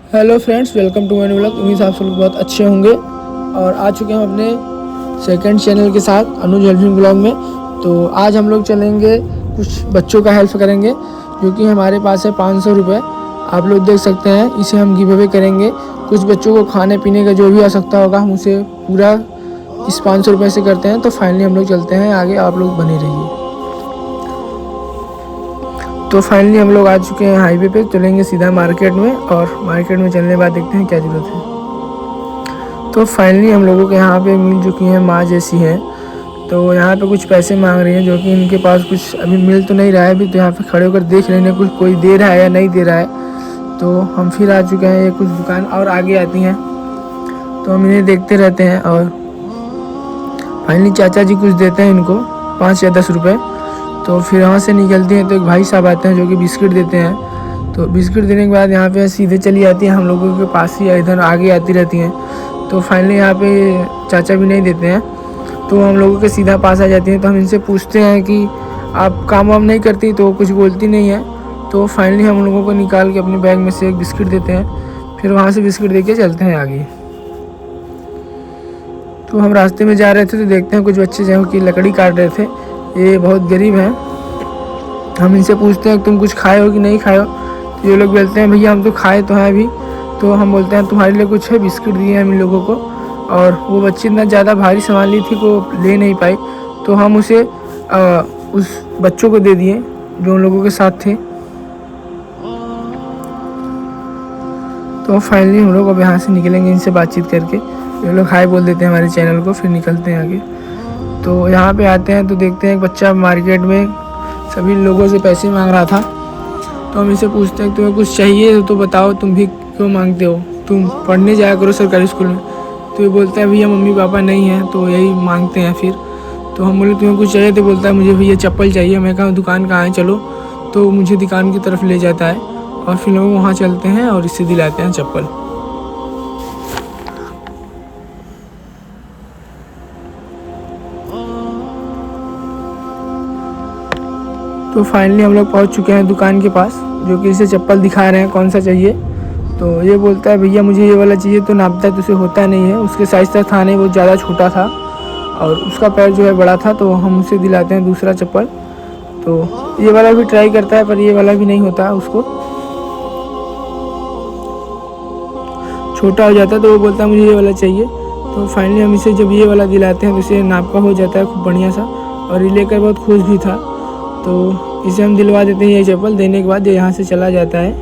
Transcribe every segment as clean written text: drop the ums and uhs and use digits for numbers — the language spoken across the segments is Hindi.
Hello friends, welcome to my new vlog. उम्मीद आप सब लोग बहुत अच्छे होंगे। और आ चुके हैं हम अपने सेकंड चैनल के साथ अनुज हेल्पिंग ब्लॉग में। तो आज हम लोग चलेंगे, कुछ बच्चों का हेल्प करेंगे, जो कि हमारे पास है 500 रुपये। आप लोग देख सकते हैं, इसे हम गिव अवे करेंगे। कुछ बच्चों को खाने पीने का जो भी आवश्यकता होगा हम उसे पूरा इस 500 रुपये से करते हैं। तो फाइनली हम लोग चलते हैं आगे, आप लोग बने रहिए। तो फाइनली हम लोग आ चुके हैं हाईवे पे, चलेंगे सीधा मार्केट में, और मार्केट में चलने के बाद देखते हैं क्या ज़रूरत है। तो फाइनली हम लोगों के यहाँ पे मिल चुकी हैं माँ जैसी हैं। तो यहाँ पे कुछ पैसे मांग रही हैं, जो कि इनके पास कुछ अभी मिल तो नहीं रहा है। अभी तो यहाँ पे खड़े होकर देख रहे हैं कुछ कोई दे रहा है या नहीं दे रहा है। तो हम फिर आ चुके हैं, ये कुछ दुकान और आगे आती हैं तो हम इन्हें देखते रहते हैं। और फाइनली चाचा जी कुछ देते हैं इनको 5 या 10 रुपये। तो फिर वहाँ से निकलती हैं तो एक भाई साहब आते हैं जो कि बिस्किट देते हैं। तो बिस्किट देने के बाद यहाँ पे सीधे चली जाती हैं हम लोगों के पास ही, इधर आगे आती रहती हैं। तो फाइनली यहाँ पे चाचा भी नहीं देते हैं, तो हम लोगों के सीधा पास आ जाती हैं। तो हम इनसे पूछते हैं कि आप काम वाम नहीं करती, तो कुछ बोलती नहीं है। तो फाइनली हम लोगों को निकाल के अपने बैग में से एक बिस्किट देते हैं। फिर वहाँ से बिस्किट दे के चलते हैं आगे। तो हम रास्ते में जा रहे थे तो देखते हैं कुछ बच्चे जो कि लकड़ी काट रहे थे। ये बहुत गरीब हैं। हम इनसे पूछते हैं तुम कुछ खाए हो कि नहीं खाए हो। तो ये लोग बोलते हैं भैया हम तो खाए तो हैं अभी। तो हम बोलते हैं तुम्हारे लिए कुछ है, बिस्किट दिए हैं हम इन लोगों को। और वो बच्ची इतना ज़्यादा भारी सामान ली थी वो ले नहीं पाई, तो हम उसे उस बच्चों को दे दिए जो उन लोगों के साथ थे। तो फाइनली हम लोग अब यहाँ से निकलेंगे इनसे बातचीत करके। ये लोग हाय बोल देते हैं हमारे चैनल को, फिर निकलते हैं आगे। तो यहाँ पे आते हैं तो देखते हैं एक बच्चा मार्केट में सभी लोगों से पैसे मांग रहा था। तो हम इसे पूछते हैं तुम्हें कुछ चाहिए तो बताओ, तुम भी क्यों मांगते हो, तुम पढ़ने जाया करो सरकारी स्कूल में। तो ये बोलता है भैया मम्मी पापा नहीं हैं तो यही मांगते हैं। फिर तो हम बोले तुम्हें कुछ चाहिए, तो बोलता है मुझे भैया चप्पल चाहिए। मैं कहा दुकान कहाँ है चलो, तो मुझे दुकान की तरफ ले जाता है और फिर लोग वहाँ चलते हैं और इससे दिलाते हैं चप्पल। तो फाइनली हम लोग पहुंच चुके हैं दुकान के पास, जो कि इसे चप्पल दिखा रहे हैं कौन सा चाहिए। तो ये बोलता है भैया मुझे ये वाला चाहिए। तो नापता तो उसे होता नहीं है, उसके साइज़ तक था नहीं, वो ज़्यादा छोटा था और उसका पैर जो है बड़ा था। तो हम उसे दिलाते हैं दूसरा चप्पल। तो ये वाला भी ट्राई करता है पर ये वाला भी नहीं होता, उसको छोटा हो जाता है। तो वो बोलता है मुझे ये वाला चाहिए। तो फाइनली हम इसे जब ये वाला दिलाते हैं तो इसे नाप का हो जाता है खूब बढ़िया सा, और ये लेकर बहुत खुश भी था। तो इसे हम दिलवा देते हैं ये चप्पल। देने के बाद ये यहाँ से चला जाता है।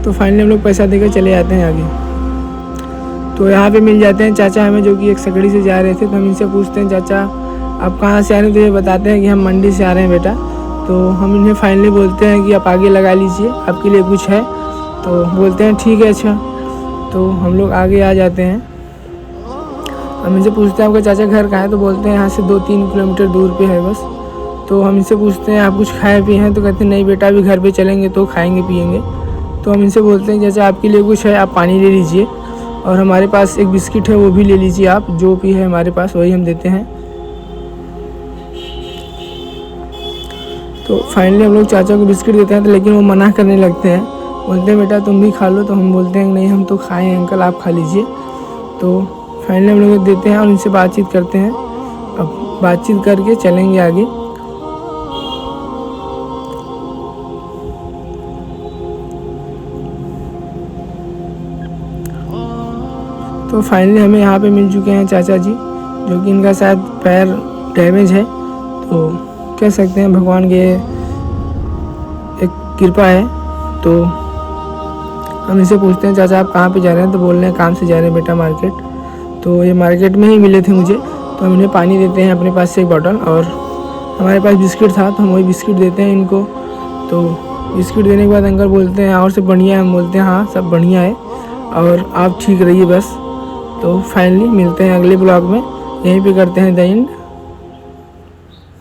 तो फाइनली हम लोग पैसा देकर चले जाते हैं आगे। तो यहाँ पे मिल जाते हैं चाचा हमें, जो कि एक सकड़ी से जा रहे थे। तो हम इनसे पूछते हैं चाचा आप कहाँ से आ रहे हैं। तो ये बताते हैं कि हम मंडी से आ रहे हैं बेटा। तो हम इन्हें फाइनली बोलते हैं कि आप आगे लगा लीजिए, आपके लिए कुछ है। तो बोलते हैं ठीक है अच्छा। तो हम लोग आगे आ जाते हैं। हम इनसे पूछते हैं आपका चाचा घर कहाँ है। तो बोलते हैं यहाँ से 2-3 किलोमीटर दूर पे है बस। तो हम इनसे पूछते हैं आप कुछ खाए पिए हैं। तो कहते हैं नहीं बेटा अभी घर पे चलेंगे तो खाएंगे पिएंगे। तो हम इनसे बोलते हैं चाचा आपके लिए कुछ है, आप पानी ले लीजिए, और हमारे पास एक बिस्किट है वो भी ले लीजिए, आप जो भी है हमारे पास वही हम देते हैं। तो फाइनली हम लोग चाचा को बिस्किट देते हैं, तो लेकिन वो मना करने लगते हैं, बोलते हैं बेटा तुम भी खा लो। तो हम बोलते हैं नहीं हम तो खाए हैं अंकल, आप खा लीजिए। तो फाइनली हम लोग देते हैं और इनसे बातचीत करते हैं। अब बातचीत करके चलेंगे आगे। तो फाइनली हमें यहाँ पे मिल चुके हैं चाचा जी, जो कि इनका शायद पैर डैमेज है। तो कह सकते हैं भगवान के एक कृपा है। तो हम इनसे पूछते हैं चाचा आप कहाँ पे जा रहे हैं। तो बोल रहे हैं काम से जा रहे हैं बेटा मार्केट। तो ये मार्केट में ही मिले थे मुझे। तो हम इन्हें पानी देते हैं अपने पास से एक बॉटल, और हमारे पास बिस्किट था तो हम वही बिस्किट देते हैं इनको। तो बिस्किट देने के बाद अंकल बोलते हैं और सब बढ़िया है। हम बोलते हैं हाँ सब बढ़िया है और आप ठीक रहिए बस। तो फाइनली मिलते हैं अगले ब्लॉग में, यहीं पे करते हैं द एंड।